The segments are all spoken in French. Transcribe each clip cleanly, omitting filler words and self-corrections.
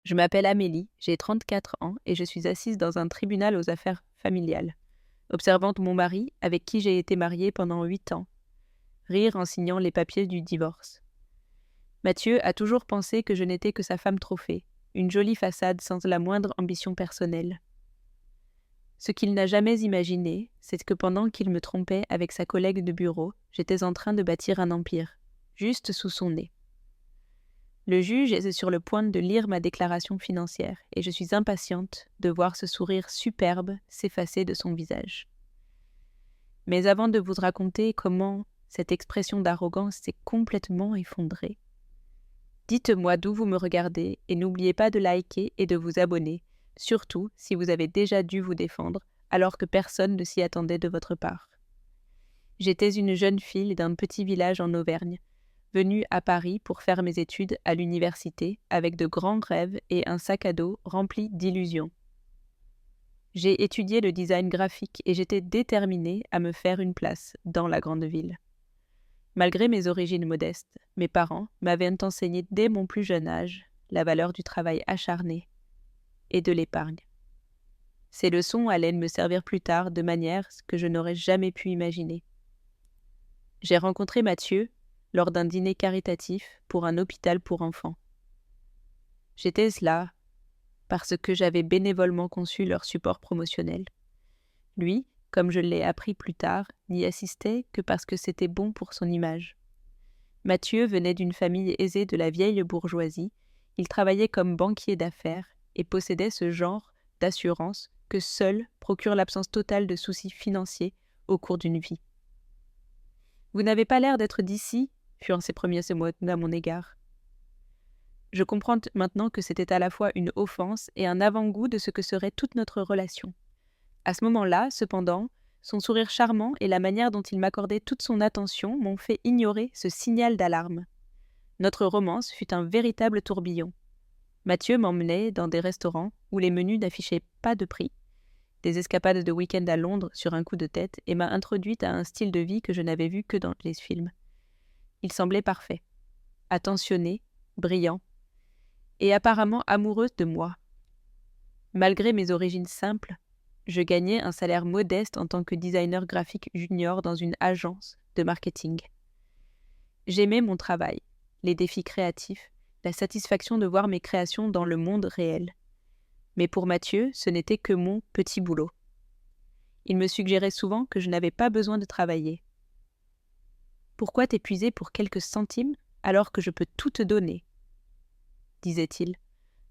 Je m'appelle Amélie, j'ai 34 ans et je suis assise dans un tribunal aux affaires familiales, observant mon mari, avec qui j'ai été mariée pendant 8 ans, rire en signant les papiers du divorce. Mathieu a toujours pensé que je n'étais que sa femme trophée, une jolie façade sans la moindre ambition personnelle. Ce qu'il n'a jamais imaginé, c'est que pendant qu'il me trompait avec sa collègue de bureau, j'étais en train de bâtir un empire, juste sous son nez. Le juge est sur le point de lire ma déclaration financière et je suis impatiente de voir ce sourire superbe s'effacer de son visage. Mais avant de vous raconter comment cette expression d'arrogance s'est complètement effondrée, dites-moi d'où vous me regardez et n'oubliez pas de liker et de vous abonner, surtout si vous avez déjà dû vous défendre alors que personne ne s'y attendait de votre part. J'étais une jeune fille d'un petit village en Auvergne, venue à Paris pour faire mes études à l'université avec de grands rêves et un sac à dos rempli d'illusions. J'ai étudié le design graphique et j'étais déterminée à me faire une place dans la grande ville. Malgré mes origines modestes, mes parents m'avaient enseigné dès mon plus jeune âge la valeur du travail acharné et de l'épargne. Ces leçons allaient me servir plus tard de manière que je n'aurais jamais pu imaginer. J'ai rencontré Mathieu lors d'un dîner caritatif pour un hôpital pour enfants. J'étais là parce que j'avais bénévolement conçu leur support promotionnel. Lui, comme je l'ai appris plus tard, n'y assistait que parce que c'était bon pour son image. Mathieu venait d'une famille aisée de la vieille bourgeoisie, il travaillait comme banquier d'affaires et possédait ce genre d'assurance que seule procure l'absence totale de soucis financiers au cours d'une vie. « Vous n'avez pas l'air d'être d'ici », furent ses premiers mots à mon égard. Je comprends maintenant que c'était à la fois une offense et un avant-goût de ce que serait toute notre relation. À ce moment-là, cependant, son sourire charmant et la manière dont il m'accordait toute son attention m'ont fait ignorer ce signal d'alarme. Notre romance fut un véritable tourbillon. Mathieu m'emmenait dans des restaurants où les menus n'affichaient pas de prix, des escapades de week-end à Londres sur un coup de tête et m'a introduite à un style de vie que je n'avais vu que dans les films. Il semblait parfait, attentionné, brillant, et apparemment amoureux de moi. Malgré mes origines simples, je gagnais un salaire modeste en tant que designer graphique junior dans une agence de marketing. J'aimais mon travail, les défis créatifs, la satisfaction de voir mes créations dans le monde réel. Mais pour Mathieu, ce n'était que mon petit boulot. Il me suggérait souvent que je n'avais pas besoin de travailler. « Pourquoi t'épuiser pour quelques centimes alors que je peux tout te donner ?» disait-il,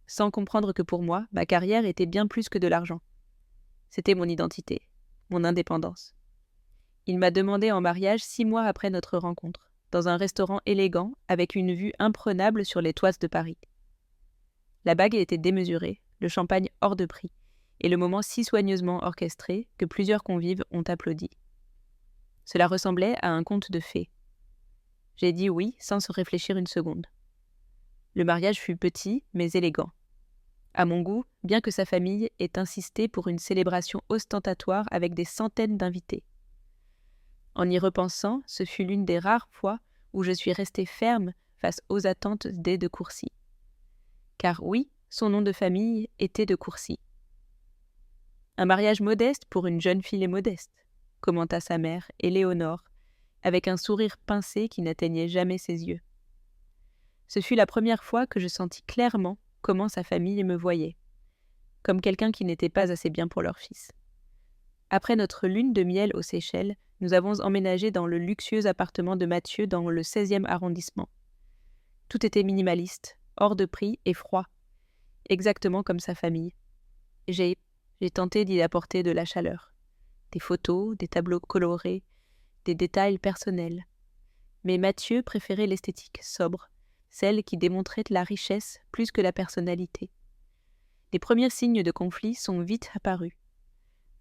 sans comprendre que pour moi, ma carrière était bien plus que de l'argent. C'était mon identité, mon indépendance. Il m'a demandé en mariage 6 mois après notre rencontre, dans un restaurant élégant avec une vue imprenable sur les toits de Paris. La bague était démesurée, le champagne hors de prix, et le moment si soigneusement orchestré que plusieurs convives ont applaudi. Cela ressemblait à un conte de fées. J'ai dit oui sans se réfléchir une seconde. Le mariage fut petit, mais élégant. À mon goût, bien que sa famille ait insisté pour une célébration ostentatoire avec des centaines d'invités. En y repensant, ce fut l'une des rares fois où je suis restée ferme face aux attentes des de Courcy. Car oui, son nom de famille était de Courcy. Un mariage modeste pour une jeune fille modeste, commenta sa mère, Éléonore, avec un sourire pincé qui n'atteignait jamais ses yeux. Ce fut la première fois que je sentis clairement comment sa famille me voyait, comme quelqu'un qui n'était pas assez bien pour leur fils. Après notre lune de miel aux Seychelles, nous avons emménagé dans le luxueux appartement de Mathieu dans le 16e arrondissement. Tout était minimaliste, hors de prix et froid, exactement comme sa famille. J'ai tenté d'y apporter de la chaleur, des photos, des tableaux colorés, des détails personnels. Mais Mathieu préférait l'esthétique sobre, celle qui démontrait la richesse plus que la personnalité. Les premiers signes de conflit sont vite apparus.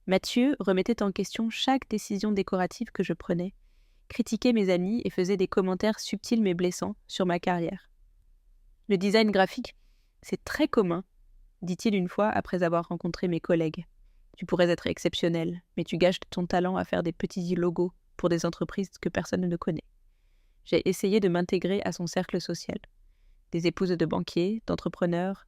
Mathieu remettait en question chaque décision décorative que je prenais, critiquait mes amis et faisait des commentaires subtils mais blessants sur ma carrière. « Le design graphique, c'est très commun, » dit-il une fois après avoir rencontré mes collègues. « Tu pourrais être exceptionnel, mais tu gâches ton talent à faire des petits logos pour des entreprises que personne ne connaît. » J'ai essayé de m'intégrer à son cercle social. Des épouses de banquiers, d'entrepreneurs,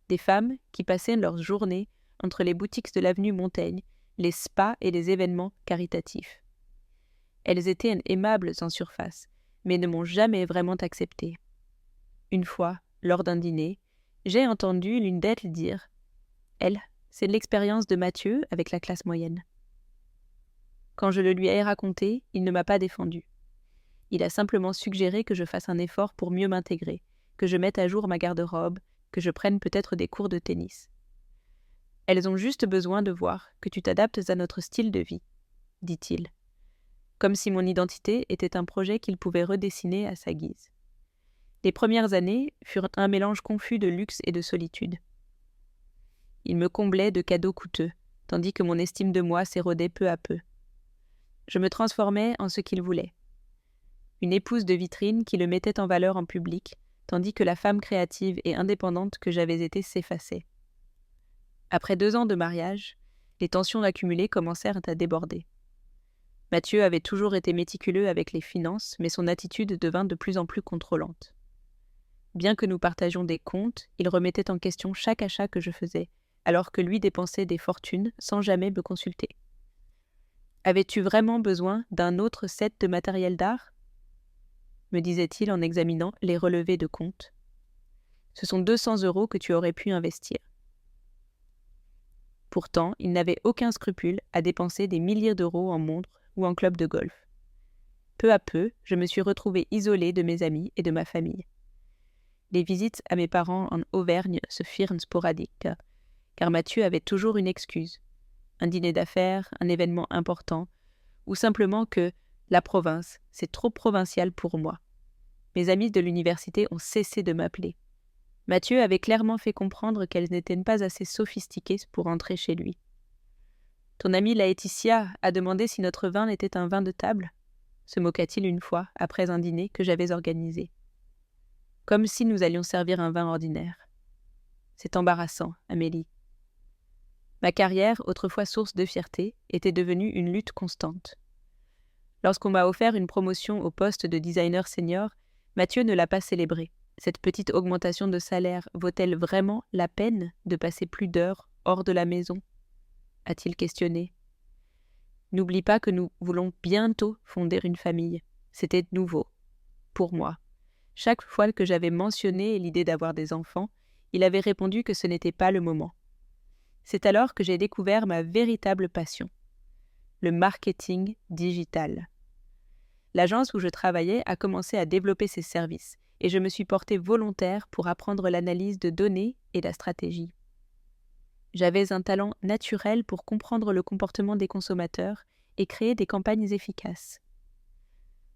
Des femmes qui passaient leurs journées entre les boutiques de l'avenue Montaigne, les spas et les événements caritatifs. Elles étaient aimables en surface, mais ne m'ont jamais vraiment acceptée. Une fois, lors d'un dîner, j'ai entendu l'une d'elles dire « Elle, c'est l'expérience de Mathieu avec la classe moyenne. » Quand je le lui ai raconté, il ne m'a pas défendu. Il a simplement suggéré que je fasse un effort pour mieux m'intégrer, que je mette à jour ma garde-robe, que je prenne peut-être des cours de tennis. « Elles ont juste besoin de voir que tu t'adaptes à notre style de vie, » dit-il, comme si mon identité était un projet qu'il pouvait redessiner à sa guise. Les premières années furent un mélange confus de luxe et de solitude. Il me comblait de cadeaux coûteux, tandis que mon estime de moi s'érodait peu à peu. Je me transformais en ce qu'il voulait. Une épouse de vitrine qui le mettait en valeur en public, tandis que la femme créative et indépendante que j'avais été s'effaçait. Après 2 ans de mariage, les tensions accumulées commencèrent à déborder. Mathieu avait toujours été méticuleux avec les finances, mais son attitude devint de plus en plus contrôlante. Bien que nous partagions des comptes, il remettait en question chaque achat que je faisais, alors que lui dépensait des fortunes sans jamais me consulter. « Avais-tu vraiment besoin d'un autre set de matériel d'art ?» me disait-il en examinant les relevés de compte. « Ce sont 200 € que tu aurais pu investir. » Pourtant, il n'avait aucun scrupule à dépenser des milliers d'euros en montres ou en club de golf. Peu à peu, je me suis retrouvée isolée de mes amis et de ma famille. Les visites à mes parents en Auvergne se firent sporadiques, car Mathieu avait toujours une excuse. Un dîner d'affaires, un événement important, ou simplement que la province, c'est trop provincial pour moi. Mes amis de l'université ont cessé de m'appeler. Mathieu avait clairement fait comprendre qu'elles n'étaient pas assez sophistiquées pour entrer chez lui. « Ton amie Laetitia a demandé si notre vin était un vin de table ?» se moqua-t-il une fois après un dîner que j'avais organisé. Comme si nous allions servir un vin ordinaire. C'est embarrassant, Amélie. Ma carrière, autrefois source de fierté, était devenue une lutte constante. Lorsqu'on m'a offert une promotion au poste de designer senior, Mathieu ne l'a pas célébrée. Cette petite augmentation de salaire vaut-elle vraiment la peine de passer plus d'heures hors de la maison ? A-t-il questionné. N'oublie pas que nous voulons bientôt fonder une famille. C'était nouveau. Pour moi. Chaque fois que j'avais mentionné l'idée d'avoir des enfants, il avait répondu que ce n'était pas le moment. C'est alors que j'ai découvert ma véritable passion, le marketing digital. L'agence où je travaillais a commencé à développer ses services et je me suis portée volontaire pour apprendre l'analyse de données et la stratégie. J'avais un talent naturel pour comprendre le comportement des consommateurs et créer des campagnes efficaces.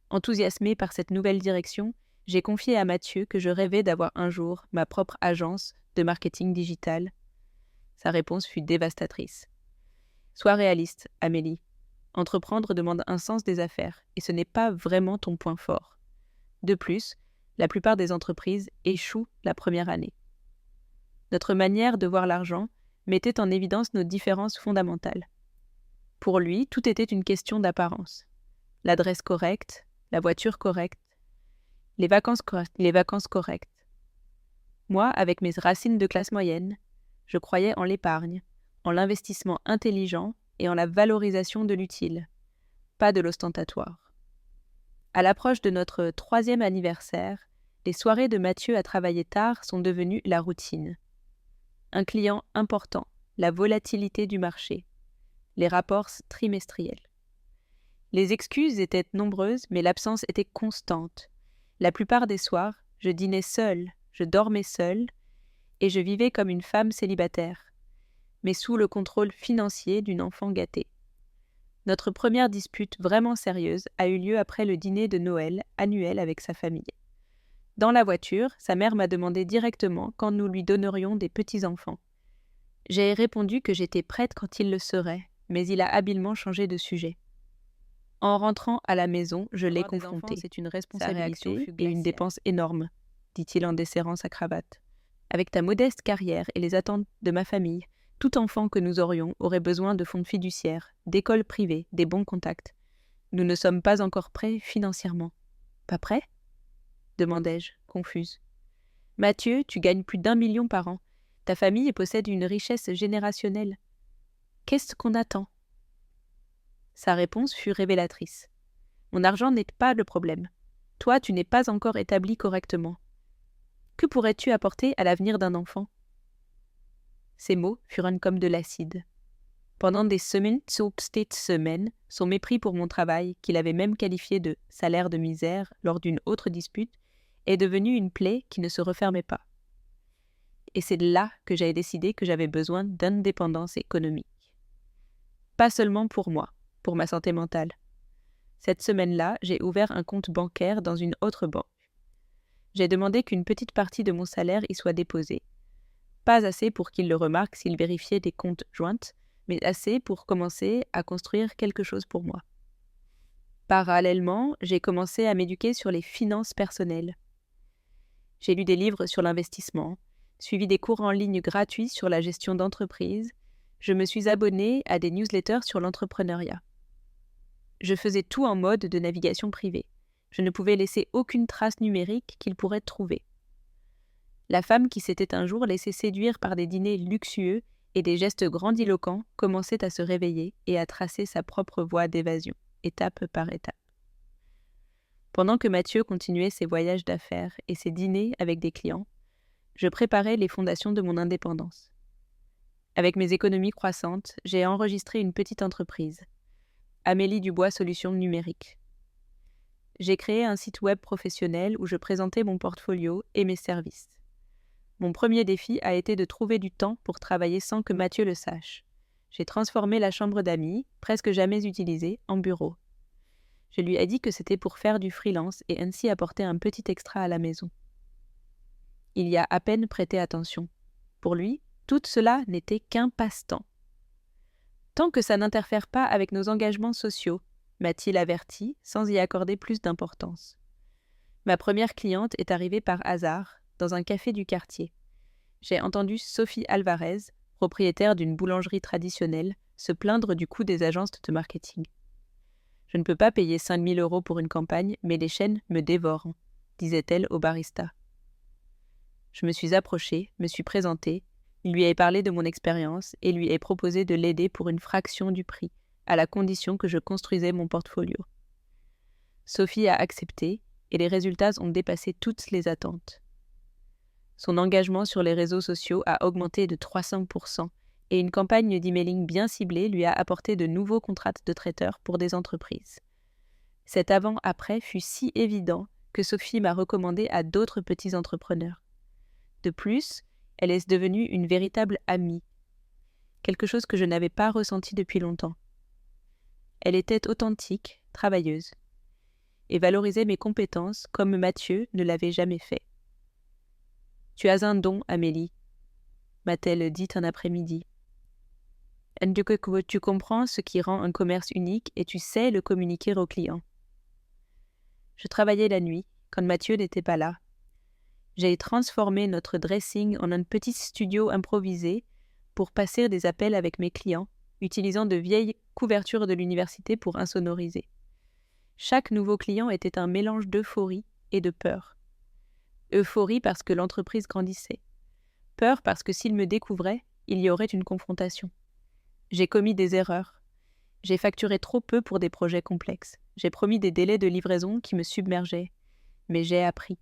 Enthousiasmée par cette nouvelle direction, j'ai confié à Mathieu que je rêvais d'avoir un jour ma propre agence de marketing digital. Sa réponse fut dévastatrice. « Sois réaliste, Amélie. Entreprendre demande un sens des affaires, et ce n'est pas vraiment ton point fort. De plus, la plupart des entreprises échouent la première année. » Notre manière de voir l'argent mettait en évidence nos différences fondamentales. Pour lui, tout était une question d'apparence. L'adresse correcte, la voiture correcte, les vacances correctes. Moi, avec mes racines de classe moyenne, je croyais en l'épargne, en l'investissement intelligent et en la valorisation de l'utile, pas de l'ostentatoire. À l'approche de notre 3e anniversaire, les soirées de Mathieu à travailler tard sont devenues la routine. Un client important, la volatilité du marché, les rapports trimestriels. Les excuses étaient nombreuses, mais l'absence était constante. La plupart des soirs, je dînais seule, je dormais seule, et je vivais comme une femme célibataire, mais sous le contrôle financier d'une enfant gâtée. Notre première dispute vraiment sérieuse a eu lieu après le dîner de Noël annuel avec sa famille. Dans la voiture, sa mère m'a demandé directement quand nous lui donnerions des petits-enfants. J'ai répondu que j'étais prête quand il le serait, mais il a habilement changé de sujet. En rentrant à la maison, je l'ai confronté. C'est une responsabilité et une dépense énorme, dit-il en desserrant sa cravate. Avec ta modeste carrière et les attentes de ma famille, tout enfant que nous aurions aurait besoin de fonds fiduciaires, d'écoles privées, des bons contacts. Nous ne sommes pas encore prêts financièrement. Pas prêts ? Demandai-je, confuse. Mathieu, tu gagnes plus d'1 million par an. Ta famille possède une richesse générationnelle. Qu'est-ce qu'on attend ? Sa réponse fut révélatrice. Mon argent n'est pas le problème. Toi, tu n'es pas encore établi correctement. Que pourrais-tu apporter à l'avenir d'un enfant ? Ces mots furent comme de l'acide. Pendant des semaines, son mépris pour mon travail, qu'il avait même qualifié de salaire de misère lors d'une autre dispute, est devenu une plaie qui ne se refermait pas. Et c'est là que j'ai décidé que j'avais besoin d'indépendance économique. Pas seulement pour moi, pour ma santé mentale. Cette semaine-là, j'ai ouvert un compte bancaire dans une autre banque. J'ai demandé qu'une petite partie de mon salaire y soit déposée. Pas assez pour qu'il le remarque s'il vérifiait des comptes joints, mais assez pour commencer à construire quelque chose pour moi. Parallèlement, j'ai commencé à m'éduquer sur les finances personnelles. J'ai lu des livres sur l'investissement, suivi des cours en ligne gratuits sur la gestion d'entreprise, je me suis abonnée à des newsletters sur l'entrepreneuriat. Je faisais tout en mode de navigation privée. Je ne pouvais laisser aucune trace numérique qu'il pourrait trouver. La femme qui s'était un jour laissée séduire par des dîners luxueux et des gestes grandiloquents commençait à se réveiller et à tracer sa propre voie d'évasion, étape par étape. Pendant que Mathieu continuait ses voyages d'affaires et ses dîners avec des clients, je préparais les fondations de mon indépendance. Avec mes économies croissantes, j'ai enregistré une petite entreprise, Amélie Dubois Solutions Numériques. J'ai créé un site web professionnel où je présentais mon portfolio et mes services. Mon premier défi a été de trouver du temps pour travailler sans que Mathieu le sache. J'ai transformé la chambre d'amis, presque jamais utilisée, en bureau. Je lui ai dit que c'était pour faire du freelance et ainsi apporter un petit extra à la maison. Il y a à peine prêté attention. Pour lui, tout cela n'était qu'un passe-temps. Tant que ça n'interfère pas avec nos engagements sociaux, m'a-t-il averti sans y accorder plus d'importance. Ma première cliente est arrivée par hasard, dans un café du quartier. J'ai entendu Sophie Alvarez, propriétaire d'une boulangerie traditionnelle, se plaindre du coût des agences de marketing. Je ne peux pas payer 5 000 € pour une campagne, mais les chaînes me dévorent, disait-elle au barista. Je me suis approchée, me suis présentée, lui ai parlé de mon expérience et lui ai proposé de l'aider pour une fraction du prix, à la condition que je construisais mon portfolio. Sophie a accepté et les résultats ont dépassé toutes les attentes. Son engagement sur les réseaux sociaux a augmenté de 300% et une campagne d'emailing bien ciblée lui a apporté de nouveaux contrats de traiteurs pour des entreprises. Cet avant-après fut si évident que Sophie m'a recommandé à d'autres petits entrepreneurs. De plus, elle est devenue une véritable amie, quelque chose que je n'avais pas ressenti depuis longtemps. Elle était authentique, travailleuse, et valorisait mes compétences comme Mathieu ne l'avait jamais fait. « Tu as un don, Amélie », m'a-t-elle dit un après-midi. « Tu comprends ce qui rend un commerce unique et tu sais le communiquer aux clients. » Je travaillais la nuit, quand Mathieu n'était pas là. J'ai transformé notre dressing en un petit studio improvisé pour passer des appels avec mes clients, utilisant de vieilles couvertures de l'université pour insonoriser. Chaque nouveau client était un mélange d'euphorie et de peur. Euphorie parce que l'entreprise grandissait. Peur parce que s'il me découvrait, il y aurait une confrontation. J'ai commis des erreurs. J'ai facturé trop peu pour des projets complexes. J'ai promis des délais de livraison qui me submergeaient. Mais j'ai appris.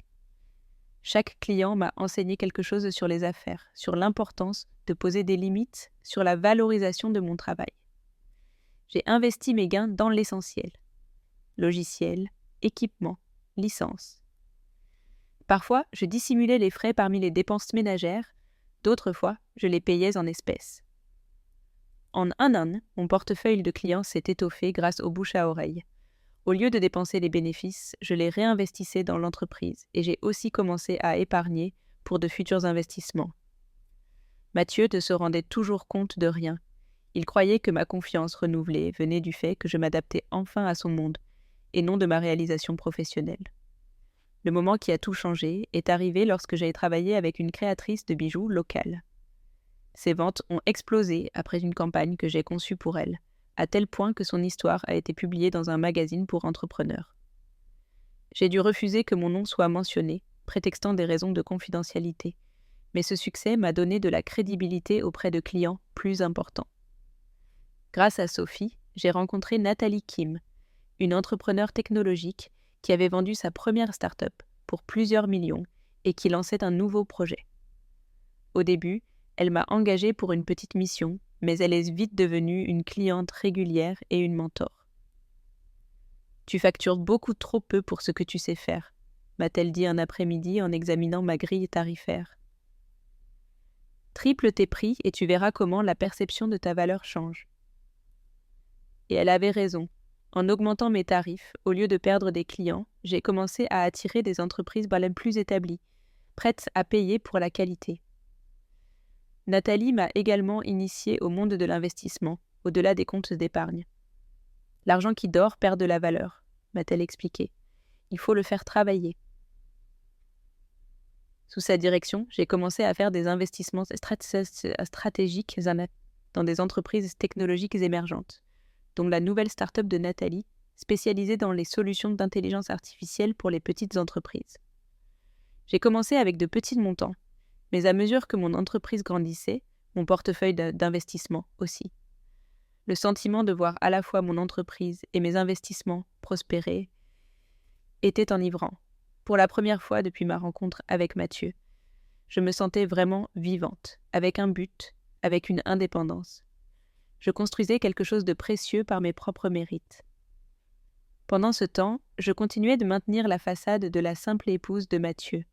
Chaque client m'a enseigné quelque chose sur les affaires, sur l'importance de poser des limites, sur la valorisation de mon travail. J'ai investi mes gains dans l'essentiel. Logiciels, équipements, licences. Parfois, je dissimulais les frais parmi les dépenses ménagères, d'autres fois, je les payais en espèces. En un an, mon portefeuille de clients s'est étoffé grâce au bouche à oreille. Au lieu de dépenser les bénéfices, je les réinvestissais dans l'entreprise et j'ai aussi commencé à épargner pour de futurs investissements. Mathieu ne se rendait toujours compte de rien. Il croyait que ma confiance renouvelée venait du fait que je m'adaptais enfin à son monde et non de ma réalisation professionnelle. Le moment qui a tout changé est arrivé lorsque j'ai travaillé avec une créatrice de bijoux locale. Ses ventes ont explosé après une campagne que j'ai conçue pour elle, à tel point que son histoire a été publiée dans un magazine pour entrepreneurs. J'ai dû refuser que mon nom soit mentionné, prétextant des raisons de confidentialité, Mais ce succès m'a donné de la crédibilité auprès de clients plus importants. Grâce à Sophie, j'ai rencontré Nathalie Kim, une entrepreneure technologique qui avait vendu sa première start-up pour plusieurs millions et qui lançait un nouveau projet. Au début, elle m'a engagée pour une petite mission, mais elle est vite devenue une cliente régulière et une mentor. « Tu factures beaucoup trop peu pour ce que tu sais faire », m'a-t-elle dit un après-midi en examinant ma grille tarifaire. « Triple tes prix et tu verras comment la perception de ta valeur change. » Et elle avait raison. En augmentant mes tarifs, au lieu de perdre des clients, j'ai commencé à attirer des entreprises plus établies, prêtes à payer pour la qualité. Nathalie m'a également initiée au monde de l'investissement, au-delà des comptes d'épargne. L'argent qui dort perd de la valeur, m'a-t-elle expliqué. Il faut le faire travailler. Sous sa direction, j'ai commencé à faire des investissements stratégiques dans des entreprises technologiques émergentes, dont la nouvelle start-up de Nathalie, spécialisée dans les solutions d'intelligence artificielle pour les petites entreprises. J'ai commencé avec de petits montants, mais à mesure que mon entreprise grandissait, mon portefeuille d'investissement aussi. Le sentiment de voir à la fois mon entreprise et mes investissements prospérer était enivrant. Pour la première fois depuis ma rencontre avec Mathieu, je me sentais vraiment vivante, avec un but, avec une indépendance. Je construisais quelque chose de précieux par mes propres mérites. Pendant ce temps, je continuais de maintenir la façade de la simple épouse de Mathieu.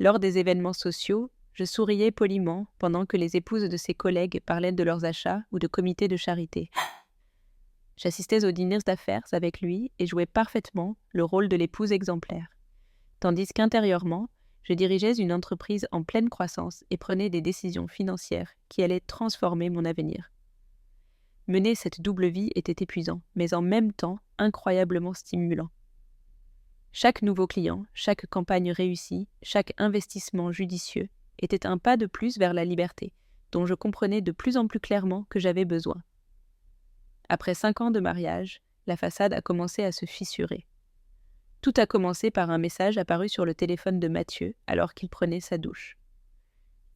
Lors des événements sociaux, je souriais poliment pendant que les épouses de ses collègues parlaient de leurs achats ou de comités de charité. J'assistais aux dîners d'affaires avec lui et jouais parfaitement le rôle de l'épouse exemplaire, tandis qu'intérieurement, je dirigeais une entreprise en pleine croissance et prenais des décisions financières qui allaient transformer mon avenir. Mener cette double vie était épuisant, mais en même temps incroyablement stimulant. Chaque nouveau client, chaque campagne réussie, chaque investissement judicieux était un pas de plus vers la liberté, dont je comprenais de plus en plus clairement que j'avais besoin. Après 5 ans de mariage, la façade a commencé à se fissurer. Tout a commencé par un message apparu sur le téléphone de Mathieu alors qu'il prenait sa douche.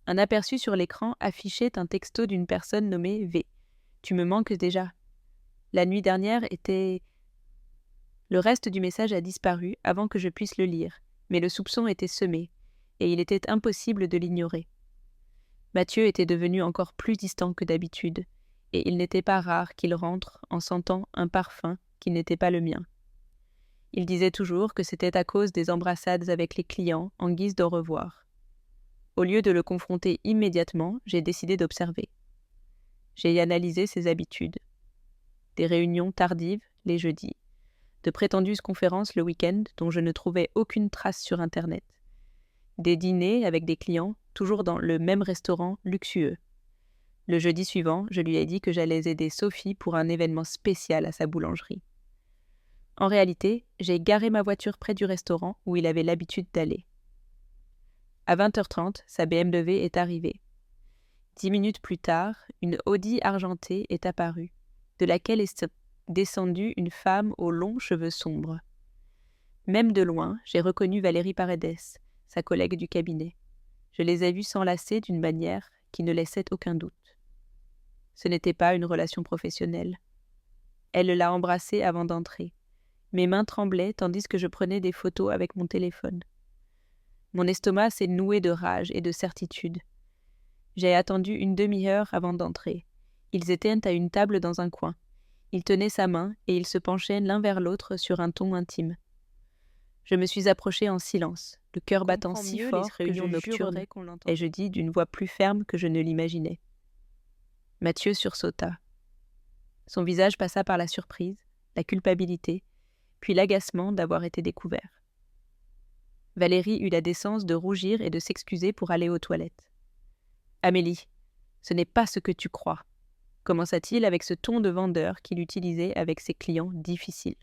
Un aperçu sur l'écran affichait un texto d'une personne nommée V. « Tu me manques déjà. » La nuit dernière était... Le reste du message a disparu avant que je puisse le lire, mais le soupçon était semé, et il était impossible de l'ignorer. Mathieu était devenu encore plus distant que d'habitude, et il n'était pas rare qu'il rentre en sentant un parfum qui n'était pas le mien. Il disait toujours que c'était à cause des embrassades avec les clients en guise d'au revoir. Au lieu de le confronter immédiatement, j'ai décidé d'observer. J'ai analysé ses habitudes. Des réunions tardives, les jeudis, de prétendues conférences le week-end dont je ne trouvais aucune trace sur Internet. Des dîners avec des clients, toujours dans le même restaurant luxueux. Le jeudi suivant, je lui ai dit que j'allais aider Sophie pour un événement spécial à sa boulangerie. En réalité, j'ai garé ma voiture près du restaurant où il avait l'habitude d'aller. À 20h30, sa BMW est arrivée. 10 minutes plus tard, une Audi argentée est apparue, de laquelle est descendue une femme aux longs cheveux sombres. Même de loin, j'ai reconnu Valérie Paredes, sa collègue du cabinet. Je les ai vus s'enlacer d'une manière qui ne laissait aucun doute. Ce n'était pas une relation professionnelle. Elle l'a embrassée avant d'entrer. Mes mains tremblaient tandis que je prenais des photos avec mon téléphone. Mon estomac s'est noué de rage et de certitude. J'ai attendu une demi-heure avant d'entrer. Ils étaient à une table dans un coin. Ils tenaient sa main et ils se penchaient l'un vers l'autre sur un ton intime. Je me suis approchée en silence, le cœur battant si fort que je jurerais qu'on l'entendait, et je dis d'une voix plus ferme que je ne l'imaginais. Mathieu sursauta. Son visage passa par la surprise, la culpabilité, puis l'agacement d'avoir été découvert. Valérie eut la décence de rougir et de s'excuser pour aller aux toilettes. « Amélie, ce n'est pas ce que tu crois », commença-t-il avec ce ton de vendeur qu'il utilisait avec ses clients difficiles.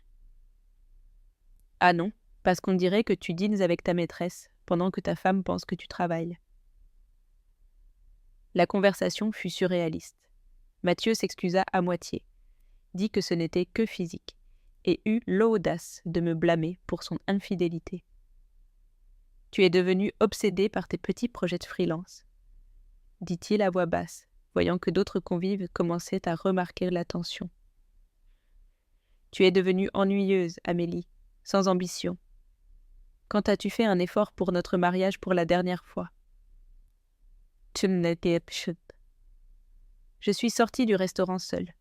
« Ah non, parce qu'on dirait que tu dînes avec ta maîtresse pendant que ta femme pense que tu travailles. » La conversation fut surréaliste. Mathieu s'excusa à moitié, dit que ce n'était que physique, et eut l'audace de me blâmer pour son infidélité. Tu es devenu obsédé par tes petits projets de freelance, dit-il à voix basse, voyant que d'autres convives commençaient à remarquer la tension. Tu es devenue ennuyeuse, Amélie, sans ambition. Quand as-tu fait un effort pour notre mariage pour la dernière fois? Je suis sortie du restaurant seule.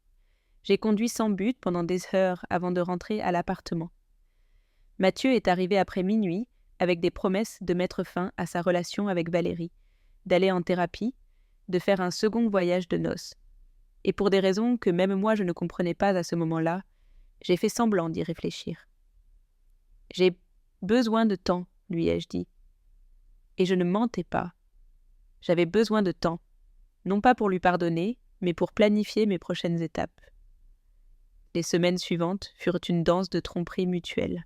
J'ai conduit sans but pendant des heures avant de rentrer à l'appartement. Mathieu est arrivé après minuit avec des promesses de mettre fin à sa relation avec Valérie, d'aller en thérapie, de faire un second voyage de noces. Et pour des raisons que même moi je ne comprenais pas à ce moment-là, j'ai fait semblant d'y réfléchir. J'ai besoin de temps, lui ai-je dit. Et je ne mentais pas. J'avais besoin de temps, non pas pour lui pardonner, mais pour planifier mes prochaines étapes. Les semaines suivantes furent une danse de tromperie mutuelle.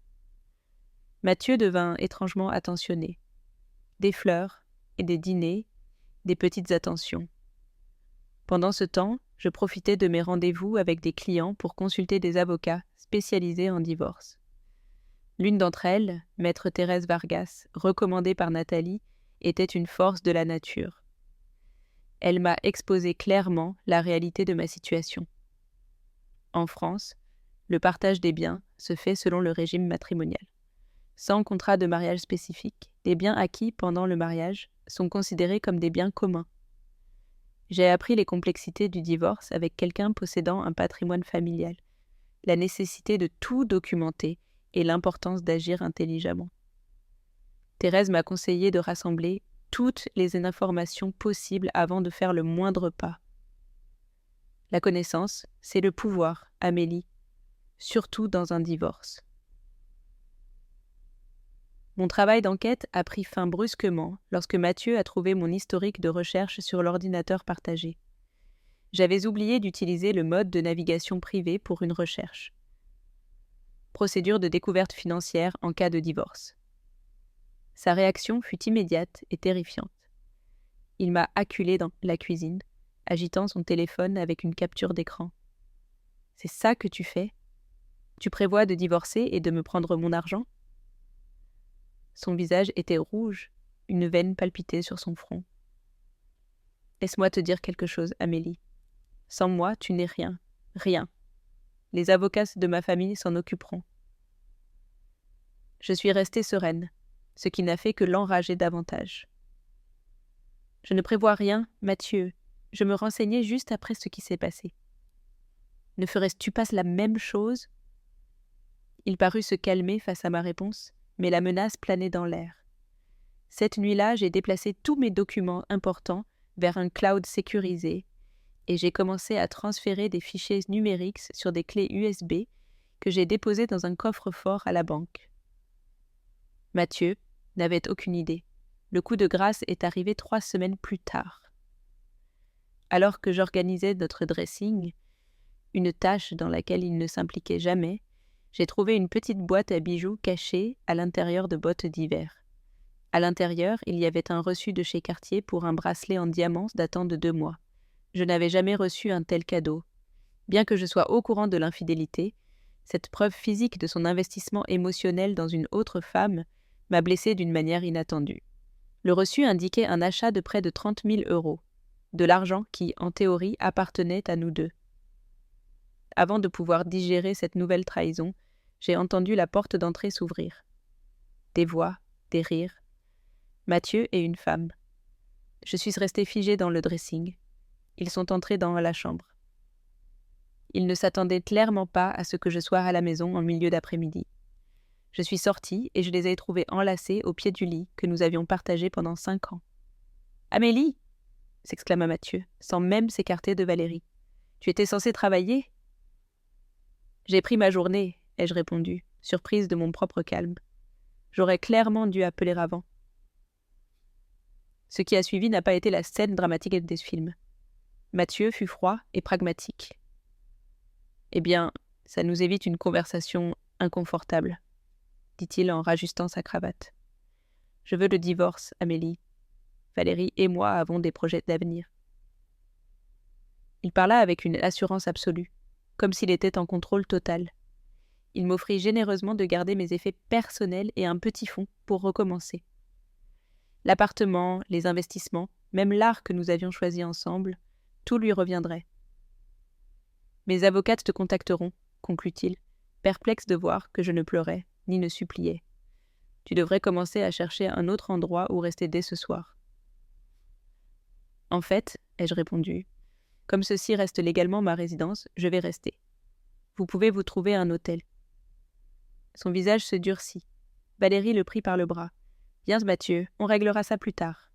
Mathieu devint étrangement attentionné. Des fleurs et des dîners, des petites attentions. Pendant ce temps, je profitais de mes rendez-vous avec des clients pour consulter des avocats spécialisés en divorce. L'une d'entre elles, maître Thérèse Vargas, recommandée par Nathalie, était une force de la nature. Elle m'a exposé clairement la réalité de ma situation. En France, le partage des biens se fait selon le régime matrimonial. Sans contrat de mariage spécifique, les biens acquis pendant le mariage sont considérés comme des biens communs. J'ai appris les complexités du divorce avec quelqu'un possédant un patrimoine familial, la nécessité de tout documenter et l'importance d'agir intelligemment. Thérèse m'a conseillé de rassembler toutes les informations possibles avant de faire le moindre pas. La connaissance, c'est le pouvoir, Amélie, surtout dans un divorce. Mon travail d'enquête a pris fin brusquement lorsque Mathieu a trouvé mon historique de recherche sur l'ordinateur partagé. J'avais oublié d'utiliser le mode de navigation privé pour une recherche. Procédure de découverte financière en cas de divorce. Sa réaction fut immédiate et terrifiante. Il m'a acculée dans la cuisine, agitant son téléphone avec une capture d'écran. « C'est ça que tu fais? Tu prévois de divorcer et de me prendre mon argent ?» Son visage était rouge, une veine palpitait sur son front. « Laisse-moi te dire quelque chose, Amélie. Sans moi, tu n'es rien, rien. Les avocats de ma famille s'en occuperont. » Je suis restée sereine, ce qui n'a fait que l'enrager davantage. « Je ne prévois rien, Mathieu. Je me renseignais juste après ce qui s'est passé. Ne ferais-tu pas la même chose ?» Il parut se calmer face à ma réponse, mais la menace planait dans l'air. Cette nuit-là, j'ai déplacé tous mes documents importants vers un cloud sécurisé et j'ai commencé à transférer des fichiers numériques sur des clés USB que j'ai déposées dans un coffre-fort à la banque. Mathieu n'avait aucune idée. Le coup de grâce est arrivé 3 semaines plus tard. Alors que j'organisais notre dressing, une tâche dans laquelle il ne s'impliquait jamais, j'ai trouvé une petite boîte à bijoux cachée à l'intérieur de bottes d'hiver. À l'intérieur, il y avait un reçu de chez Cartier pour un bracelet en diamant datant de 2 mois. Je n'avais jamais reçu un tel cadeau. Bien que je sois au courant de l'infidélité, cette preuve physique de son investissement émotionnel dans une autre femme m'a blessée d'une manière inattendue. Le reçu indiquait un achat de près de 30 000 €, de l'argent qui, en théorie, appartenait à nous deux. Avant de pouvoir digérer cette nouvelle trahison, j'ai entendu la porte d'entrée s'ouvrir. Des voix, des rires. Mathieu et une femme. Je suis restée figée dans le dressing. Ils sont entrés dans la chambre. Ils ne s'attendaient clairement pas à ce que je sois à la maison en milieu d'après-midi. Je suis sortie et je les ai trouvés enlacés au pied du lit que nous avions partagé pendant 5 ans. « Amélie !» s'exclama Mathieu, sans même s'écarter de Valérie. « Tu étais censée travailler ?» « J'ai pris ma journée, » ai-je répondu, surprise de mon propre calme. J'aurais clairement dû appeler avant. Ce qui a suivi n'a pas été la scène dramatique des films. Mathieu fut froid et pragmatique. « Eh bien, ça nous évite une conversation inconfortable, » dit-il en rajustant sa cravate. « Je veux le divorce, Amélie. Valérie et moi avons des projets d'avenir. » Il parla avec une assurance absolue, comme s'il était en contrôle total. Il m'offrit généreusement de garder mes effets personnels et un petit fonds pour recommencer. L'appartement, les investissements, même l'art que nous avions choisi ensemble, tout lui reviendrait. Mes avocates te contacteront, conclut-il, perplexe de voir que je ne pleurais, ni ne suppliais. Tu devrais commencer à chercher un autre endroit où rester dès ce soir. En fait, ai-je répondu, comme ceci reste légalement ma résidence, je vais rester. Vous pouvez vous trouver un hôtel. Son visage se durcit. Valérie le prit par le bras. Viens, Mathieu, on réglera ça plus tard.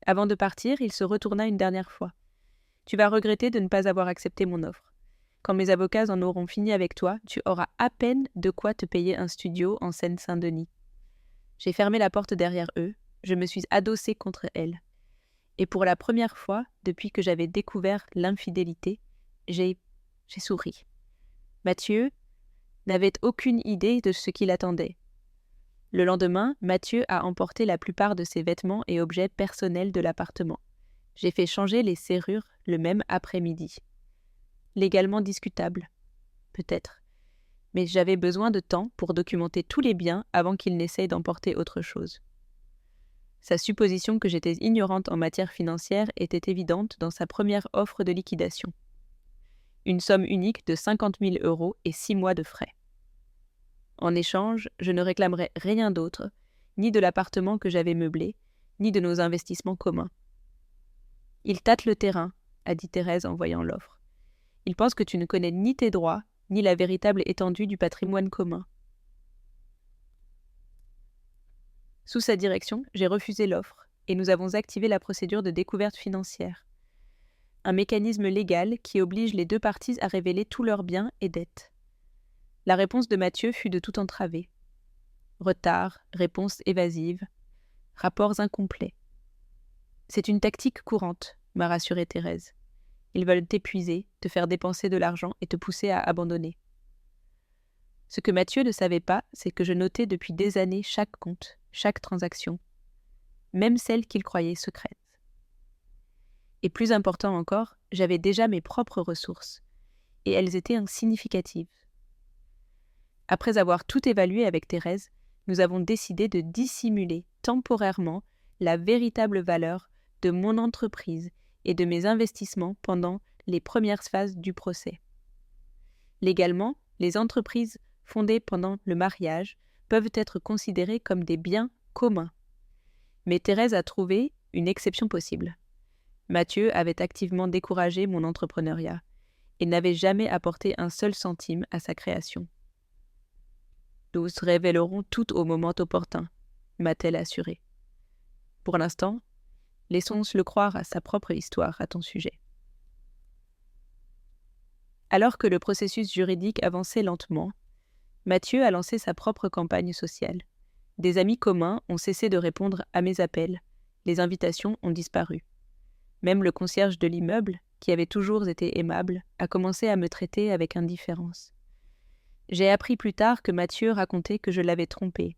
Avant de partir, il se retourna une dernière fois. Tu vas regretter de ne pas avoir accepté mon offre. Quand mes avocats en auront fini avec toi, tu auras à peine de quoi te payer un studio en Seine-Saint-Denis. J'ai fermé la porte derrière eux, je me suis adossée contre elle. Et pour la première fois, depuis que j'avais découvert l'infidélité, j'ai souri. Mathieu n'avait aucune idée de ce qui l'attendait. Le lendemain, Mathieu a emporté la plupart de ses vêtements et objets personnels de l'appartement. J'ai fait changer les serrures le même après-midi. Légalement discutable, peut-être, mais j'avais besoin de temps pour documenter tous les biens avant qu'il n'essaye d'emporter autre chose. Sa supposition que j'étais ignorante en matière financière était évidente dans sa première offre de liquidation. Une somme unique de 50 000 € et 6 mois de frais. En échange, je ne réclamerais rien d'autre, ni de l'appartement que j'avais meublé, ni de nos investissements communs. « Il tâte le terrain », a dit Thérèse en voyant l'offre. « Il pense que tu ne connais ni tes droits, ni la véritable étendue du patrimoine commun. » Sous sa direction, j'ai refusé l'offre, et nous avons activé la procédure de découverte financière. Un mécanisme légal qui oblige les deux parties à révéler tous leurs biens et dettes. La réponse de Mathieu fut de tout entraver. Retard, réponses évasives, rapports incomplets. C'est une tactique courante, m'a rassurée Thérèse. Ils veulent t'épuiser, te faire dépenser de l'argent et te pousser à abandonner. Ce que Mathieu ne savait pas, c'est que je notais depuis des années chaque compte, chaque transaction, même celle qu'il croyait secrète. Et plus important encore, j'avais déjà mes propres ressources, et elles étaient insignificatives. Après avoir tout évalué avec Thérèse, nous avons décidé de dissimuler temporairement la véritable valeur de mon entreprise et de mes investissements pendant les premières phases du procès. Légalement, les entreprises fondées pendant le mariage peuvent être considérées comme des biens communs. Mais Thérèse a trouvé une exception possible. Mathieu avait activement découragé mon entrepreneuriat et n'avait jamais apporté un seul centime à sa création. Nous révélerons tout au moment opportun, m'a-t-elle assuré. Pour l'instant, laissons-le croire à sa propre histoire à ton sujet. Alors que le processus juridique avançait lentement, Mathieu a lancé sa propre campagne sociale. Des amis communs ont cessé de répondre à mes appels, les invitations ont disparu. Même le concierge de l'immeuble, qui avait toujours été aimable, a commencé à me traiter avec indifférence. J'ai appris plus tard que Mathieu racontait que je l'avais trompé,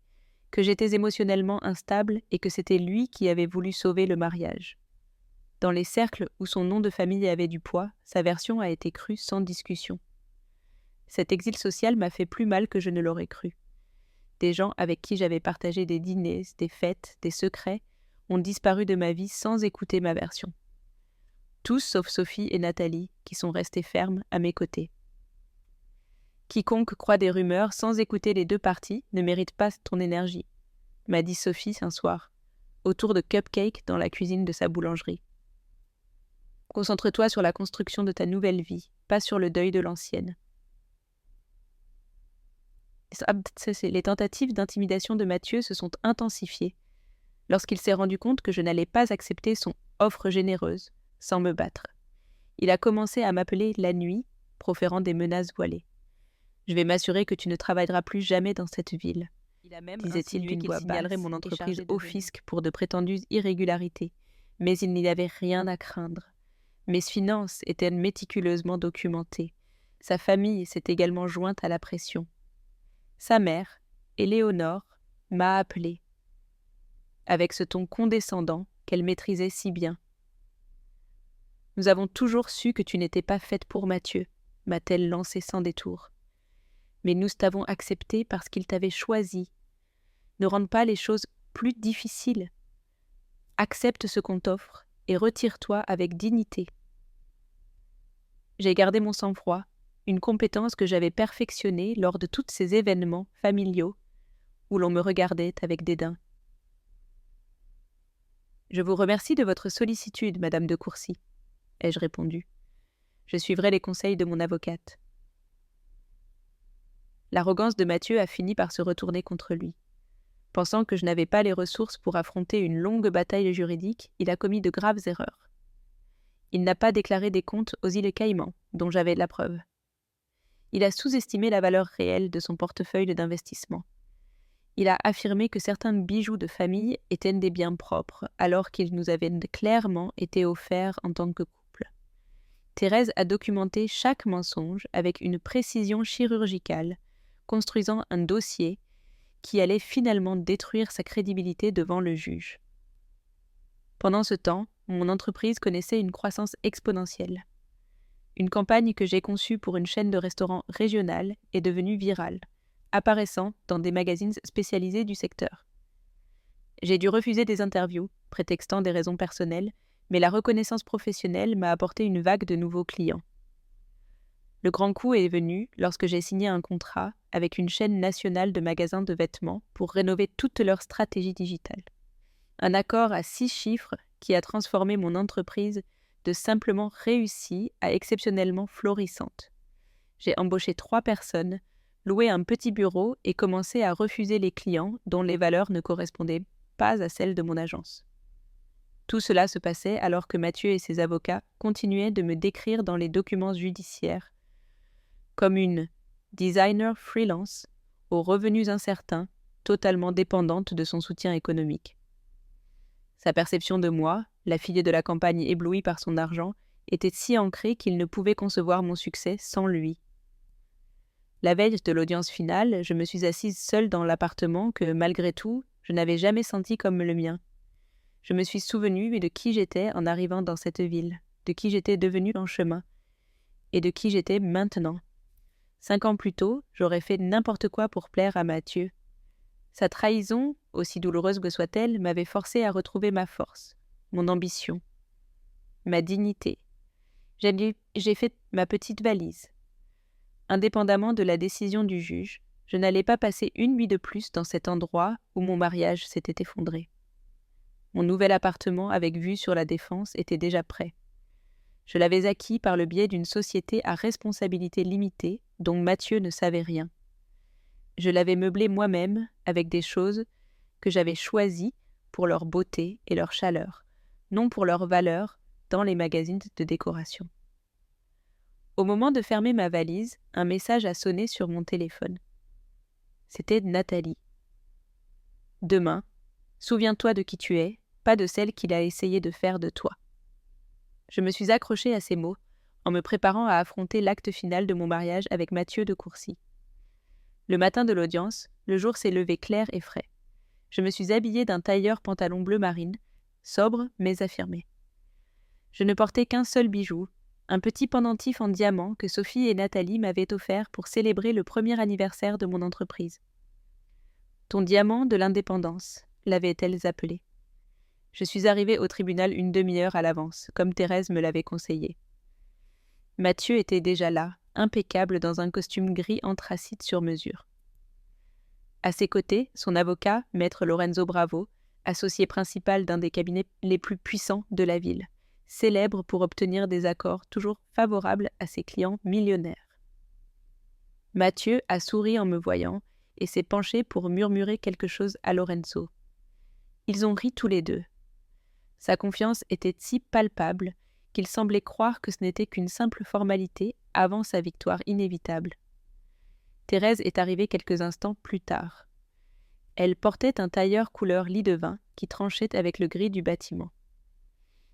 que j'étais émotionnellement instable et que c'était lui qui avait voulu sauver le mariage. Dans les cercles où son nom de famille avait du poids, sa version a été crue sans discussion. Cet exil social m'a fait plus mal que je ne l'aurais cru. Des gens avec qui j'avais partagé des dîners, des fêtes, des secrets, ont disparu de ma vie sans écouter ma version. Tous sauf Sophie et Nathalie, qui sont restés fermes à mes côtés. Quiconque croit des rumeurs sans écouter les deux parties ne mérite pas ton énergie, m'a dit Sophie un soir, autour de cupcakes dans la cuisine de sa boulangerie. Concentre-toi sur la construction de ta nouvelle vie, pas sur le deuil de l'ancienne. Les tentatives d'intimidation de Mathieu se sont intensifiées lorsqu'il s'est rendu compte que je n'allais pas accepter son offre généreuse, sans me battre. Il a commencé à m'appeler la nuit, proférant des menaces voilées. « Je vais m'assurer que tu ne travailleras plus jamais dans cette ville », disait-il d'une voix signalerait mon entreprise au fisc pour de prétendues irrégularités, mais il n'y avait rien à craindre. Mes finances étaient méticuleusement documentées. Sa famille s'est également jointe à la pression. Sa mère, Éléonore, m'a appelée, avec ce ton condescendant qu'elle maîtrisait si bien. « Nous avons toujours su que tu n'étais pas faite pour Mathieu, m'a-t-elle lancé sans détour. Mais nous t'avons accepté parce qu'il t'avait choisi. Ne rende pas les choses plus difficile. Accepte ce qu'on t'offre et retire-toi avec dignité. » J'ai gardé mon sang-froid, une compétence que j'avais perfectionnée lors de tous ces événements familiaux où l'on me regardait avec dédain. « Je vous remercie de votre sollicitude, Madame de Courcy, » ai-je répondu. « Je suivrai les conseils de mon avocate. » L'arrogance de Mathieu a fini par se retourner contre lui. Pensant que je n'avais pas les ressources pour affronter une longue bataille juridique, il a commis de graves erreurs. Il n'a pas déclaré des comptes aux îles Caïmans, dont j'avais la preuve. Il a sous-estimé la valeur réelle de son portefeuille d'investissement. Il a affirmé que certains bijoux de famille étaient des biens propres, alors qu'ils nous avaient clairement été offerts en tant que couple. Thérèse a documenté chaque mensonge avec une précision chirurgicale, construisant un dossier qui allait finalement détruire sa crédibilité devant le juge. Pendant ce temps, mon entreprise connaissait une croissance exponentielle. Une campagne que j'ai conçue pour une chaîne de restaurants régionale est devenue virale, apparaissant dans des magazines spécialisés du secteur. J'ai dû refuser des interviews, prétextant des raisons personnelles, mais la reconnaissance professionnelle m'a apporté une vague de nouveaux clients. Le grand coup est venu lorsque j'ai signé un contrat avec une chaîne nationale de magasins de vêtements pour rénover toute leur stratégie digitale. Un accord à 6 chiffres qui a transformé mon entreprise de simplement réussie à exceptionnellement florissante. J'ai embauché 3 personnes, loué un petit bureau et commencé à refuser les clients dont les valeurs ne correspondaient pas à celles de mon agence. Tout cela se passait alors que Mathieu et ses avocats continuaient de me décrire dans les documents judiciaires comme une designer freelance aux revenus incertains, totalement dépendante de son soutien économique. Sa perception de moi, la fille de la campagne éblouie par son argent, était si ancrée qu'il ne pouvait concevoir mon succès sans lui. La veille de l'audience finale, je me suis assise seule dans l'appartement que, malgré tout, je n'avais jamais senti comme le mien. Je me suis souvenue de qui j'étais en arrivant dans cette ville, de qui j'étais devenue en chemin, et de qui j'étais maintenant. 5 ans plus tôt, j'aurais fait n'importe quoi pour plaire à Mathieu. Sa trahison, aussi douloureuse que soit-elle, m'avait forcé à retrouver ma force, mon ambition, ma dignité. J'ai fait ma petite valise. Indépendamment de la décision du juge, je n'allais pas passer une nuit de plus dans cet endroit où mon mariage s'était effondré. Mon nouvel appartement avec vue sur la Défense était déjà prêt. Je l'avais acquis par le biais d'une société à responsabilité limitée dont Mathieu ne savait rien. Je l'avais meublé moi-même avec des choses que j'avais choisies pour leur beauté et leur chaleur, non pour leur valeur dans les magazines de décoration. Au moment de fermer ma valise, un message a sonné sur mon téléphone. C'était Nathalie. « Demain, souviens-toi de qui tu es, pas de celle qu'il a essayé de faire de toi. » Je me suis accrochée à ces mots en me préparant à affronter l'acte final de mon mariage avec Mathieu de Courcy. Le matin de l'audience, le jour s'est levé clair et frais. Je me suis habillée d'un tailleur pantalon bleu marine, sobre mais affirmé. Je ne portais qu'un seul bijou, un petit pendentif en diamant que Sophie et Nathalie m'avaient offert pour célébrer le premier anniversaire de mon entreprise. « Ton diamant de l'indépendance », l'avaient-elles appelé. Je suis arrivée au tribunal une demi-heure à l'avance, comme Thérèse me l'avait conseillé. Mathieu était déjà là, impeccable dans un costume gris anthracite sur mesure. À ses côtés, son avocat, maître Lorenzo Bravo, associé principal d'un des cabinets les plus puissants de la ville, célèbre pour obtenir des accords toujours favorables à ses clients millionnaires. Mathieu a souri en me voyant et s'est penché pour murmurer quelque chose à Lorenzo. Ils ont ri tous les deux. Sa confiance était si palpable qu'il semblait croire que ce n'était qu'une simple formalité avant sa victoire inévitable. Thérèse est arrivée quelques instants plus tard. Elle portait un tailleur couleur lit de vin qui tranchait avec le gris du bâtiment.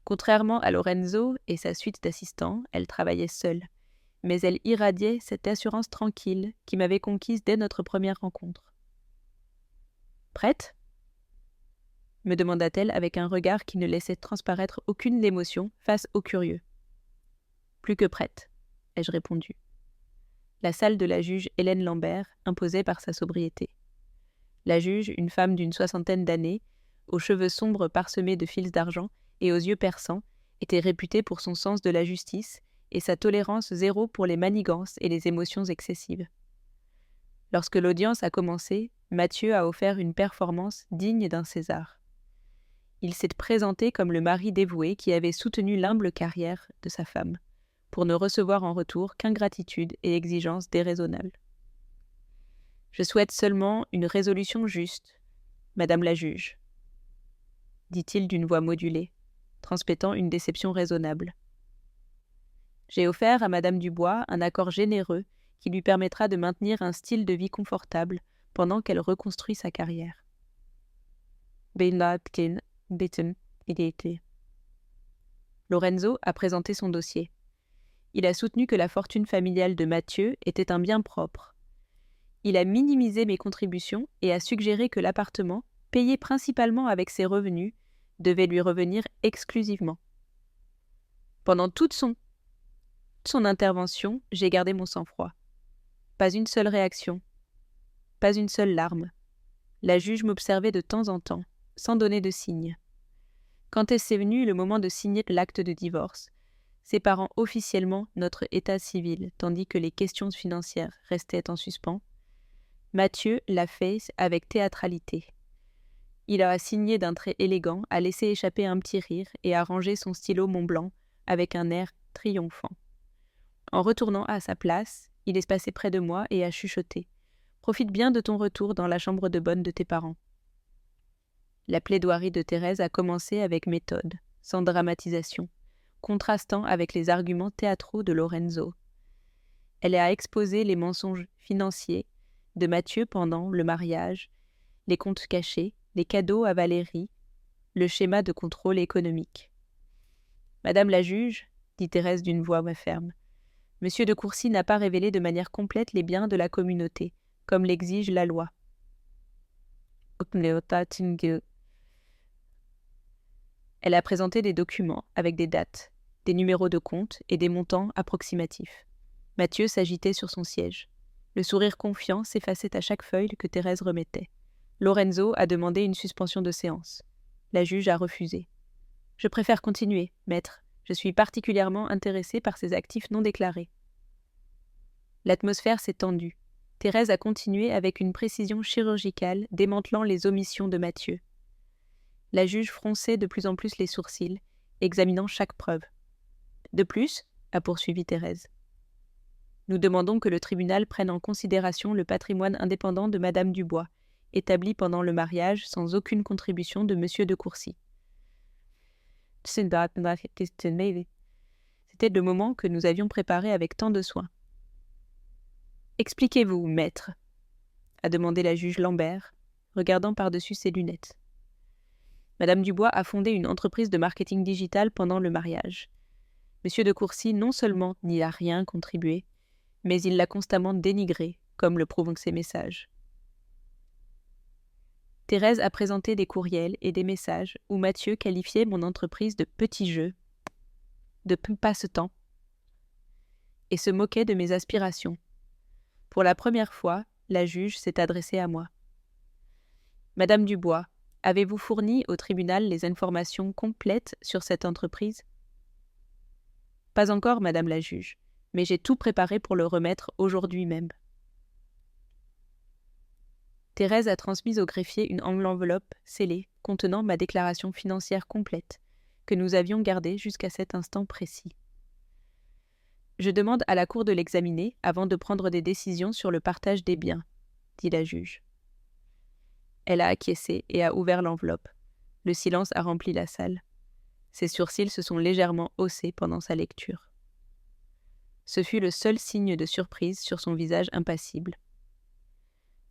Contrairement à Lorenzo et sa suite d'assistants, elle travaillait seule, mais elle irradiait cette assurance tranquille qui m'avait conquise dès notre première rencontre. « Prête ?» me demanda-t-elle avec un regard qui ne laissait transparaître aucune émotion face aux curieux. « Plus que prête », ai-je répondu. La salle de la juge Hélène Lambert imposait par sa sobriété. La juge, une femme d'une 60aine d'années, aux cheveux sombres parsemés de fils d'argent et aux yeux perçants, était réputée pour son sens de la justice et sa tolérance zéro pour les manigances et les émotions excessives. Lorsque l'audience a commencé, Mathieu a offert une performance digne d'un César. Il s'est présenté comme le mari dévoué qui avait soutenu l'humble carrière de sa femme, pour ne recevoir en retour qu'ingratitude et exigences déraisonnables. « Je souhaite seulement une résolution juste, Madame la juge, » dit-il d'une voix modulée, transmettant une déception raisonnable. J'ai offert à Madame Dubois un accord généreux qui lui permettra de maintenir un style de vie confortable pendant qu'elle reconstruit sa carrière. Lorenzo a présenté son dossier. Il a soutenu que la fortune familiale de Mathieu était un bien propre. Il a minimisé mes contributions et a suggéré que l'appartement, payé principalement avec ses revenus, devait lui revenir exclusivement. Pendant toute son intervention, j'ai gardé mon sang-froid. Pas une seule réaction, pas une seule larme. La juge m'observait de temps en temps, sans donner de signe. Quand est venu le moment de signer l'acte de divorce, séparant officiellement notre état civil, tandis que les questions financières restaient en suspens, Mathieu l'a fait avec théâtralité. Il a signé d'un trait élégant, a laissé échapper un petit rire et a rangé son stylo Montblanc avec un air triomphant. En retournant à sa place, il est passé près de moi et a chuchoté. « Profite bien de ton retour dans la chambre de bonne de tes parents. » La plaidoirie de Thérèse a commencé avec méthode, sans dramatisation, contrastant avec les arguments théâtraux de Lorenzo. Elle a exposé les mensonges financiers de Mathieu pendant le mariage, les comptes cachés, les cadeaux à Valérie, le schéma de contrôle économique. « Madame la juge, » dit Thérèse d'une voix ferme, « Monsieur de Courcy n'a pas révélé de manière complète les biens de la communauté, comme l'exige la loi. » Elle a présenté des documents avec des dates, des numéros de compte et des montants approximatifs. Mathieu s'agitait sur son siège. Le sourire confiant s'effaçait à chaque feuille que Thérèse remettait. Lorenzo a demandé une suspension de séance. La juge a refusé. « Je préfère continuer, maître. Je suis particulièrement intéressée par ces actifs non déclarés. » L'atmosphère s'est tendue. Thérèse a continué avec une précision chirurgicale, démantelant les omissions de Mathieu. La juge fronçait de plus en plus les sourcils, examinant chaque preuve. « De plus, » a poursuivi Thérèse, « nous demandons que le tribunal prenne en considération le patrimoine indépendant de Madame Dubois, établi pendant le mariage sans aucune contribution de Monsieur de Courcy. » C'était le moment que nous avions préparé avec tant de soin. « Expliquez-vous, maître, » a demandé la juge Lambert, regardant par-dessus ses lunettes. Madame Dubois a fondé une entreprise de marketing digital pendant le mariage. Monsieur de Courcy non seulement n'y a rien contribué, mais il l'a constamment dénigré, comme le prouvent ses messages. Thérèse a présenté des courriels et des messages où Mathieu qualifiait mon entreprise de petit jeu, de passe-temps, et se moquait de mes aspirations. Pour la première fois, la juge s'est adressée à moi. « Madame Dubois, avez-vous fourni au tribunal les informations complètes sur cette entreprise ? » « Pas encore, Madame la juge, mais j'ai tout préparé pour le remettre aujourd'hui même. » Thérèse a transmis au greffier une enveloppe scellée contenant ma déclaration financière complète, que nous avions gardée jusqu'à cet instant précis. « Je demande à la Cour de l'examiner avant de prendre des décisions sur le partage des biens, » dit la juge. Elle a acquiescé et a ouvert l'enveloppe. Le silence a rempli la salle. Ses sourcils se sont légèrement haussés pendant sa lecture. Ce fut le seul signe de surprise sur son visage impassible.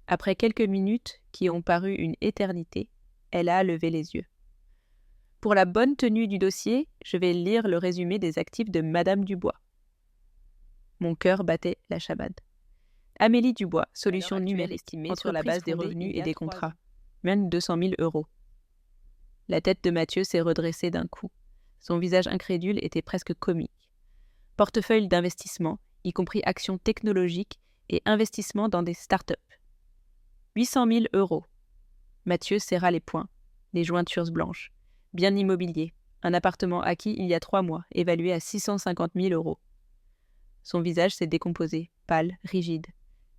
Après quelques minutes qui ont paru une éternité, elle a levé les yeux. « Pour la bonne tenue du dossier, je vais lire le résumé des actifs de Madame Dubois. » Mon cœur battait la chamade. Amélie Dubois, solution numérique estimée sur la base des revenus et des contrats. Même 200 000 €. La tête de Mathieu s'est redressée d'un coup. Son visage incrédule était presque comique. Portefeuille d'investissement, y compris actions technologiques et investissements dans des start-up. 800 000 €. Mathieu serra les poings, les jointures blanches. Bien immobilier, un appartement acquis il y a 3 mois, évalué à 650 000 euros. Son visage s'est décomposé, pâle, rigide.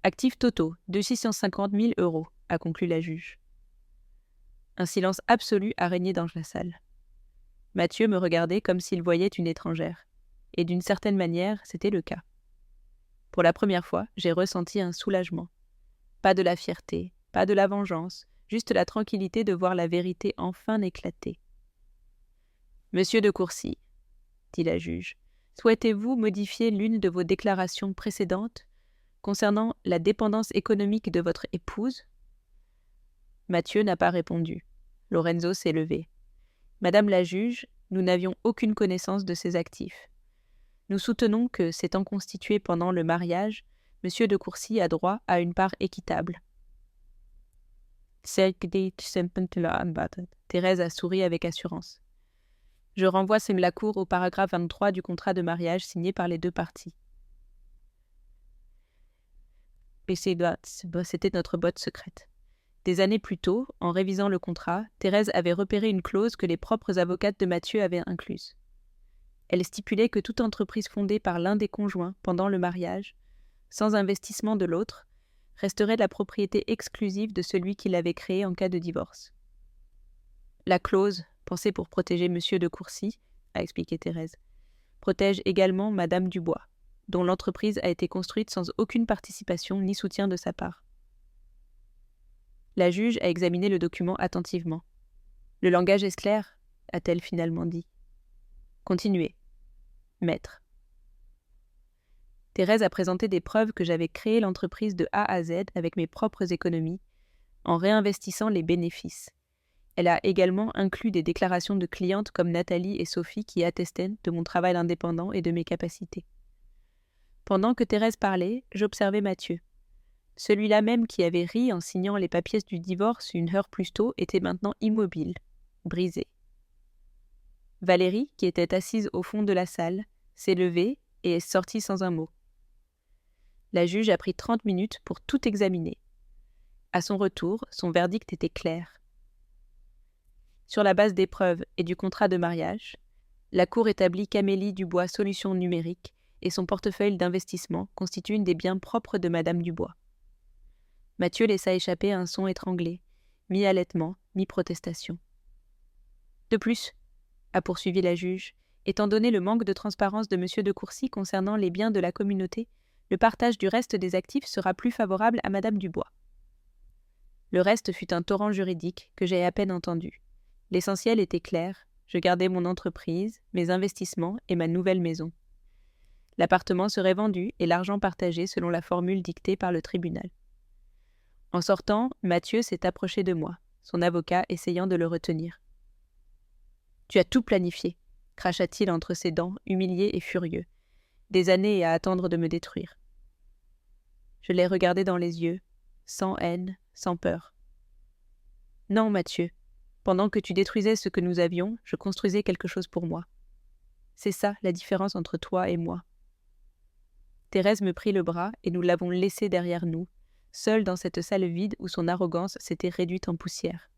Actifs totaux de 650 000 euros, a conclu la juge. Un silence absolu a régné dans la salle. Mathieu me regardait comme s'il voyait une étrangère. Et d'une certaine manière, c'était le cas. Pour la première fois, j'ai ressenti un soulagement. Pas de la fierté, pas de la vengeance, juste la tranquillité de voir la vérité enfin éclater. « Monsieur de Courcy, dit la juge, souhaitez-vous modifier l'une de vos déclarations précédentes concernant la dépendance économique de votre épouse ?» Mathieu n'a pas répondu. Lorenzo s'est levé. « Madame la juge, nous n'avions aucune connaissance de ses actifs. Nous soutenons que, s'étant constitué pendant le mariage, Monsieur de Courcy a droit à une part équitable. » Thérèse a souri avec assurance. Je renvoie la Cour au paragraphe 23 du contrat de mariage signé par les 2 parties. C'était notre botte secrète. Des années plus tôt, en révisant le contrat, Thérèse avait repéré une clause que les propres avocates de Mathieu avaient incluse. Elle stipulait que toute entreprise fondée par l'un des conjoints pendant le mariage, sans investissement de l'autre, resterait la propriété exclusive de celui qui l'avait créée en cas de divorce. La clause, pensée pour protéger Monsieur de Courcy, a expliqué Thérèse, protège également Madame Dubois, dont l'entreprise a été construite sans aucune participation ni soutien de sa part. La juge a examiné le document attentivement. « Le langage est clair », a-t-elle finalement dit. « Continuez. Maître. » Thérèse a présenté des preuves que j'avais créé l'entreprise de A à Z avec mes propres économies, en réinvestissant les bénéfices. Elle a également inclus des déclarations de clientes comme Nathalie et Sophie qui attestaient de mon travail indépendant et de mes capacités. Pendant que Thérèse parlait, j'observais Mathieu. Celui-là même qui avait ri en signant les papiers du divorce une heure plus tôt était maintenant immobile, brisé. Valérie, qui était assise au fond de la salle, s'est levée et est sortie sans un mot. La juge a pris 30 minutes pour tout examiner. À son retour, son verdict était clair. Sur la base des preuves et du contrat de mariage, la Cour établit qu'Amélie Dubois Solutions Numériques et son portefeuille d'investissement constituent une des biens propres de Madame Dubois. Mathieu laissa échapper un son étranglé, mi-halètement, mi-protestation. De plus, a poursuivi la juge, étant donné le manque de transparence de Monsieur de Courcy concernant les biens de la communauté, le partage du reste des actifs sera plus favorable à Madame Dubois. Le reste fut un torrent juridique que j'ai à peine entendu. L'essentiel était clair, je gardais mon entreprise, mes investissements et ma nouvelle maison. L'appartement serait vendu et l'argent partagé selon la formule dictée par le tribunal. En sortant, Mathieu s'est approché de moi, son avocat essayant de le retenir. « Tu as tout planifié », cracha-t-il entre ses dents, humilié et furieux. « Des années à attendre de me détruire. » Je l'ai regardé dans les yeux, sans haine, sans peur. « Non, Mathieu. Pendant que tu détruisais ce que nous avions, je construisais quelque chose pour moi. C'est ça la différence entre toi et moi. » Thérèse me prit le bras et nous l'avons laissé derrière nous, seule dans cette salle vide où son arrogance s'était réduite en poussière.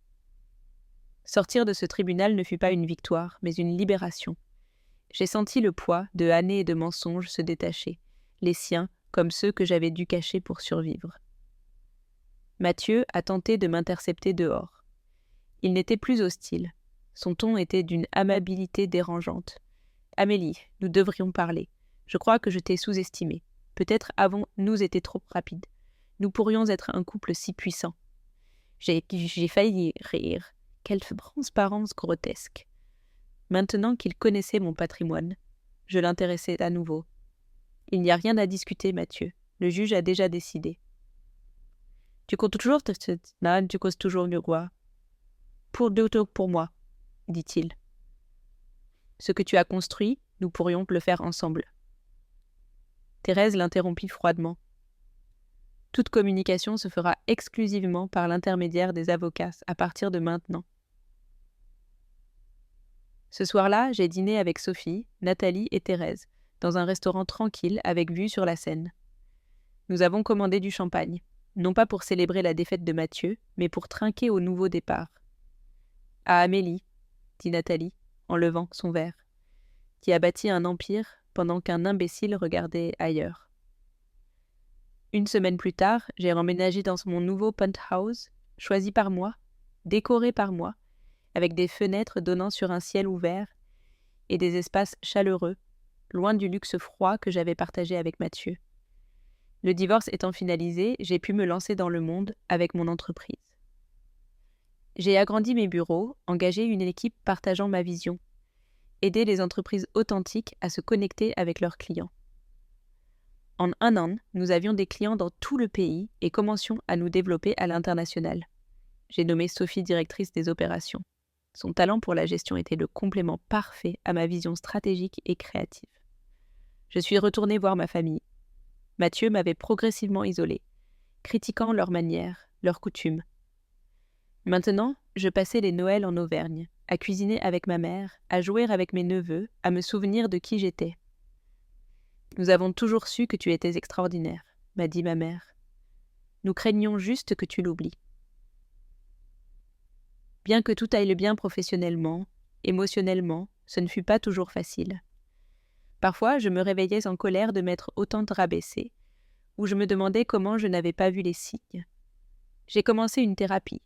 Sortir de ce tribunal ne fut pas une victoire, mais une libération. J'ai senti le poids de années et de mensonges se détacher, les siens comme ceux que j'avais dû cacher pour survivre. Mathieu a tenté de m'intercepter dehors. Il n'était plus hostile. Son ton était d'une amabilité dérangeante. « Amélie, nous devrions parler. Je crois que je t'ai sous-estimée. Peut-être avons-nous été trop rapides. Nous pourrions être un couple si puissant. » J'ai failli rire. Quelle transparence grotesque. Maintenant qu'il connaissait mon patrimoine, je l'intéressais à nouveau. « Il n'y a rien à discuter, Mathieu. Le juge a déjà décidé. »« Tu comptes toujours tu causes toujours mieux quoi. Pour moi, dit-il. Ce que tu as construit, nous pourrions le faire ensemble. » Thérèse l'interrompit froidement. « Toute communication se fera exclusivement par l'intermédiaire des avocats à partir de maintenant. » Ce soir-là, j'ai dîné avec Sophie, Nathalie et Thérèse, dans un restaurant tranquille avec vue sur la Seine. Nous avons commandé du champagne. non pas pour célébrer la défaite de Mathieu, mais pour trinquer au nouveau départ. « À Amélie, » dit Nathalie, en levant son verre, qui a bâti un empire pendant qu'un imbécile regardait ailleurs. Une semaine plus tard, j'ai emménagé dans mon nouveau penthouse, choisi par moi, décoré par moi, avec des fenêtres donnant sur un ciel ouvert et des espaces chaleureux, loin du luxe froid que j'avais partagé avec Mathieu. Le divorce étant finalisé, j'ai pu me lancer dans le monde avec mon entreprise. J'ai agrandi mes bureaux, engagé une équipe partageant ma vision, aidé les entreprises authentiques à se connecter avec leurs clients. En un an, nous avions des clients dans tout le pays et commencions à nous développer à l'international. J'ai nommé Sophie directrice des opérations. Son talent pour la gestion était le complément parfait à ma vision stratégique et créative. Je suis retournée voir ma famille. Mathieu m'avait progressivement isolée, critiquant leurs manières, leurs coutumes. Maintenant, je passais les Noëls en Auvergne, à cuisiner avec ma mère, à jouer avec mes neveux, à me souvenir de qui j'étais. « Nous avons toujours su que tu étais extraordinaire, » m'a dit ma mère. « Nous craignions juste que tu l'oublies. » Bien que tout aille bien professionnellement, émotionnellement, ce ne fut pas toujours facile. Parfois, je me réveillais en colère de m'être autant rabaissée, ou je me demandais comment je n'avais pas vu les signes. J'ai commencé une thérapie.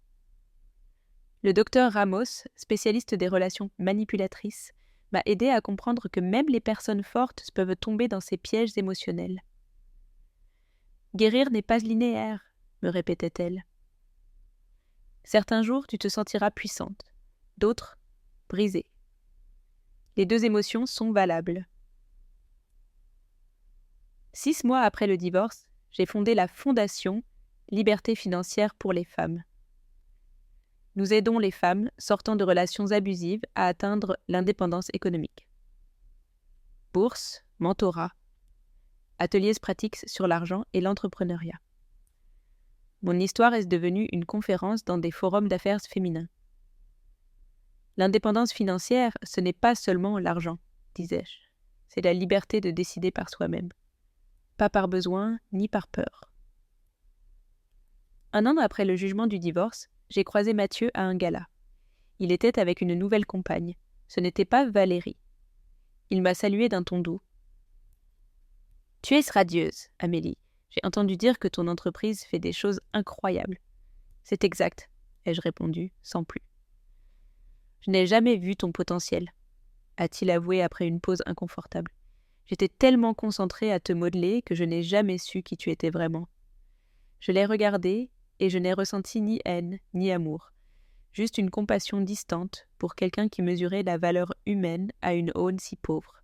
Le docteur Ramos, spécialiste des relations manipulatrices, m'a aidé à comprendre que même les personnes fortes peuvent tomber dans ces pièges émotionnels. « Guérir n'est pas linéaire », me répétait-elle. Certains jours, tu te sentiras puissante, d'autres, brisée. Les deux émotions sont valables. 6 mois après le divorce, j'ai fondé la Fondation Liberté financière pour les femmes. Nous aidons les femmes sortant de relations abusives à atteindre l'indépendance économique. Bourse, mentorat, ateliers pratiques sur l'argent et l'entrepreneuriat. Mon histoire est devenue une conférence dans des forums d'affaires féminins. L'indépendance financière, ce n'est pas seulement l'argent, disais-je. C'est la liberté de décider par soi-même. Pas par besoin ni par peur. Un an après le jugement du divorce, j'ai croisé Mathieu à un gala. Il était avec une nouvelle compagne. Ce n'était pas Valérie. Il m'a salué d'un ton doux. « Tu es radieuse, Amélie. J'ai entendu dire que ton entreprise fait des choses incroyables. »« C'est exact, » ai-je répondu, sans plus. « Je n'ai jamais vu ton potentiel, » a-t-il avoué après une pause inconfortable. « J'étais tellement concentrée à te modeler que je n'ai jamais su qui tu étais vraiment. » Je l'ai regardé et je n'ai ressenti ni haine ni amour, juste une compassion distante pour quelqu'un qui mesurait la valeur humaine à une aune si pauvre.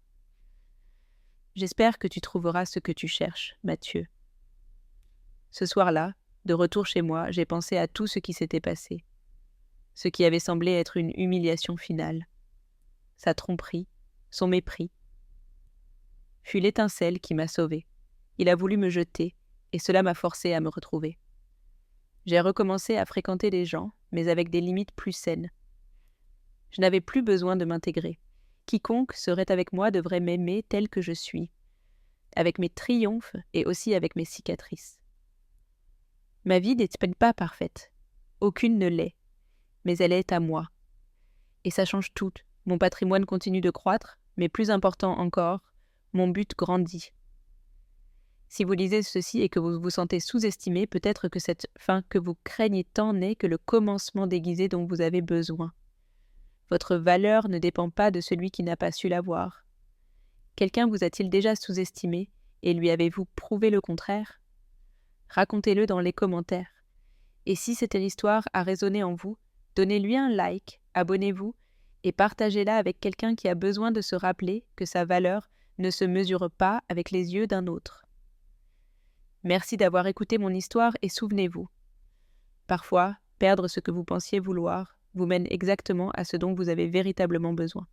« J'espère que tu trouveras ce que tu cherches, Mathieu. » Ce soir-là, de retour chez moi, j'ai pensé à tout ce qui s'était passé. Ce qui avait semblé être une humiliation finale. Sa tromperie, son mépris. Fut l'étincelle qui m'a sauvée. Il a voulu me jeter, et cela m'a forcée à me retrouver. J'ai recommencé à fréquenter les gens, mais avec des limites plus saines. Je n'avais plus besoin de m'intégrer. Quiconque serait avec moi devrait m'aimer tel que je suis, avec mes triomphes et aussi avec mes cicatrices. Ma vie n'est pas parfaite. Aucune ne l'est. Mais elle est à moi. Et ça change tout. Mon patrimoine continue de croître, mais plus important encore, mon but grandit. Si vous lisez ceci et que vous vous sentez sous-estimé, peut-être que cette fin que vous craignez tant n'est que le commencement déguisé dont vous avez besoin. Votre valeur ne dépend pas de celui qui n'a pas su la voir. Quelqu'un vous a-t-il déjà sous-estimé et lui avez-vous prouvé le contraire ? Racontez-le dans les commentaires. Et si cette histoire a résonné en vous, donnez-lui un like, abonnez-vous et partagez-la avec quelqu'un qui a besoin de se rappeler que sa valeur ne se mesure pas avec les yeux d'un autre. Merci d'avoir écouté mon histoire et souvenez-vous. Parfois, perdre ce que vous pensiez vouloir vous mène exactement à ce dont vous avez véritablement besoin.